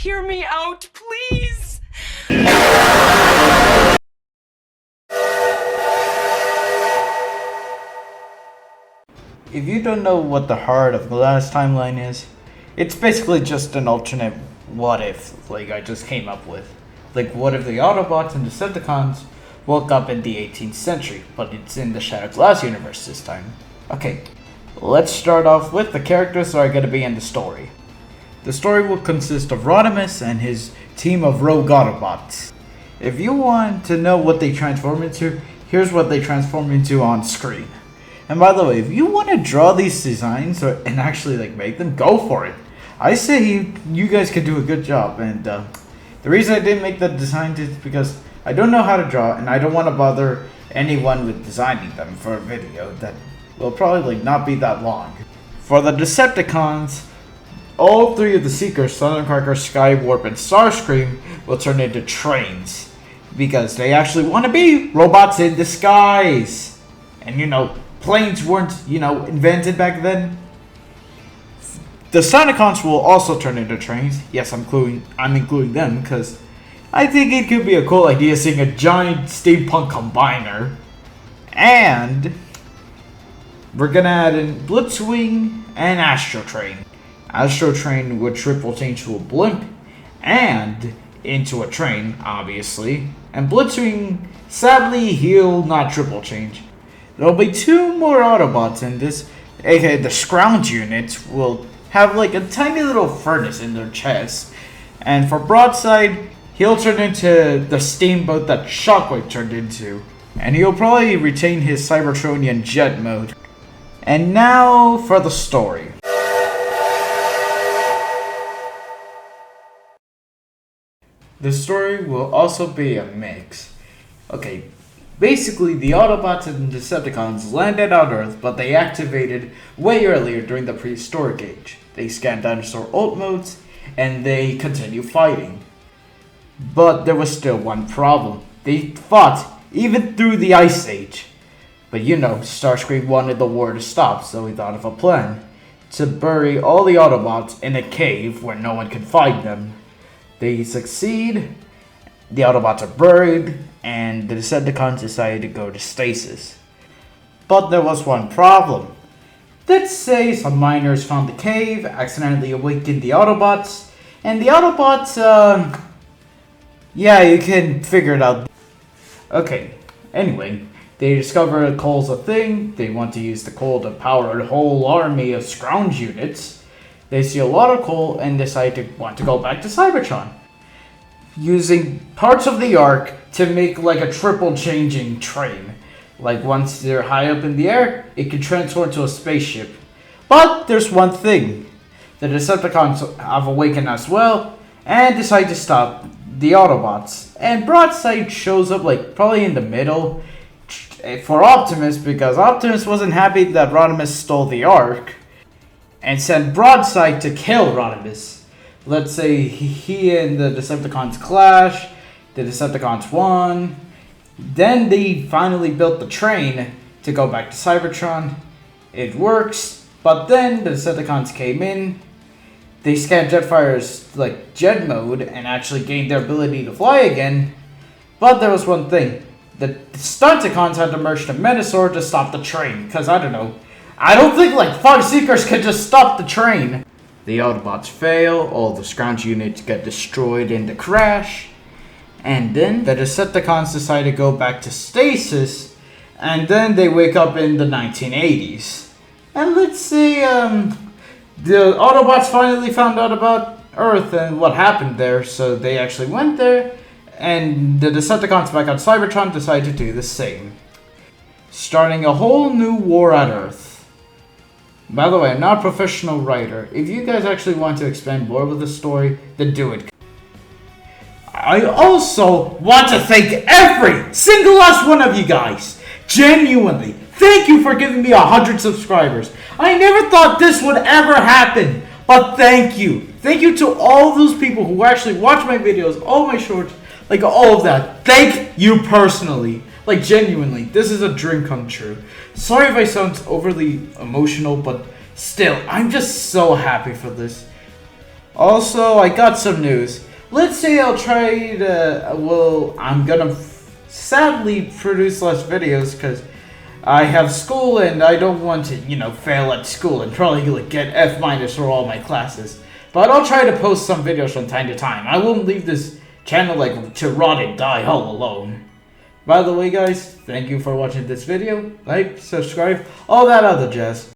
hear me out, please? If you don't know what the heart of the last timeline is, it's basically just an alternate what if, like I just came up with. Like, what if the Autobots and Decepticons woke up in the 18th century, but it's in the Shattered Glass universe this time? Okay, let's start off with the characters that are going to be in the story. The story will consist of Rodimus and his team of rogue Autobots. If you want to know what they transform into, here's what they transform into on screen. And by the way, if you want to draw these designs and actually like make them, go for it. I say you guys can do a good job, and the reason I didn't make the designs is because I don't know how to draw, and I don't want to bother anyone with designing them for a video that will probably not be that long. For the Decepticons, all three of the Seekers, Thundercracker, Skywarp, and Starscream will turn into trains because they actually want to be robots in disguise. And planes weren't, invented back then. The Sonicons will also turn into trains. Yes, I'm including them because I think it could be a cool idea seeing a giant steampunk combiner. And we're gonna add in Blitzwing and Astro Train. Astro Train would triple change to a blimp and into a train, obviously. And Blitzwing, sadly, he'll not triple change. There'll be two more Autobots in this, aka the Scrounge units will have like a tiny little furnace in their chest. And for Broadside, he'll turn into the steamboat that Shockwave turned into. And he'll probably retain his Cybertronian jet mode. And now for the story. The story will also be a mix. Okay, basically the Autobots and Decepticons landed on Earth, but they activated way earlier during the prehistoric age. They scanned dinosaur ult modes, and they continue fighting. But there was still one problem. They fought even through the Ice Age. But Starscream wanted the war to stop, so he thought of a plan. To bury all the Autobots in a cave where no one can find them. They succeed, the Autobots are buried, and the Decepticons decided to go to stasis. But there was one problem. Let's say some miners found the cave, accidentally awakened the Autobots, and the Autobots, you can figure it out. Okay, anyway, they discover coal's a thing, they want to use the coal to power a whole army of Scrounge units. They see a lot of coal and decide to want to go back to Cybertron, using parts of the Ark to make like a triple changing train. Like once they're high up in the air, it can transform to a spaceship. But there's one thing. The Decepticons have awakened as well and decide to stop the Autobots. And Broadside shows up like probably in the middle for Optimus because Optimus wasn't happy that Rodimus stole the Ark and sent Broadside to kill Rodimus. Let's say he and the Decepticons clash, the Decepticons won, then they finally built the train to go back to Cybertron. It works, but then the Decepticons came in, they scanned Jetfire's like jet mode and actually gained their ability to fly again, but there was one thing. The Stunticons had to merge to Menasor to stop the train, because I don't think like 5 Seekers could just stop the train. The Autobots fail, all the Scrounge units get destroyed in the crash, and then the Decepticons decide to go back to stasis, and then they wake up in the 1980s. And let's say the Autobots finally found out about Earth and what happened there, so they actually went there, and the Decepticons back on Cybertron decide to do the same, starting a whole new war on Earth. By the way, I'm not a professional writer. If you guys actually want to expand more with the story, then do it. I also want to thank every single last one of you guys. Genuinely. Thank you for giving me 100 subscribers. I never thought this would ever happen. But thank you. Thank you to all those people who actually watch my videos, all my shorts, like all of that. Thank you personally. Like genuinely, this is a dream come true. Sorry if I sound overly emotional, but still, I'm just so happy for this. Also, I got some news. Let's say I'll try to, well, I'm gonna sadly produce less videos because I have school and I don't want to, fail at school and probably like, get F- for all my classes. But I'll try to post some videos from time to time. I won't leave this channel like to rot and die all alone. By the way, guys, thank you for watching this video. Like, subscribe, all that other jazz.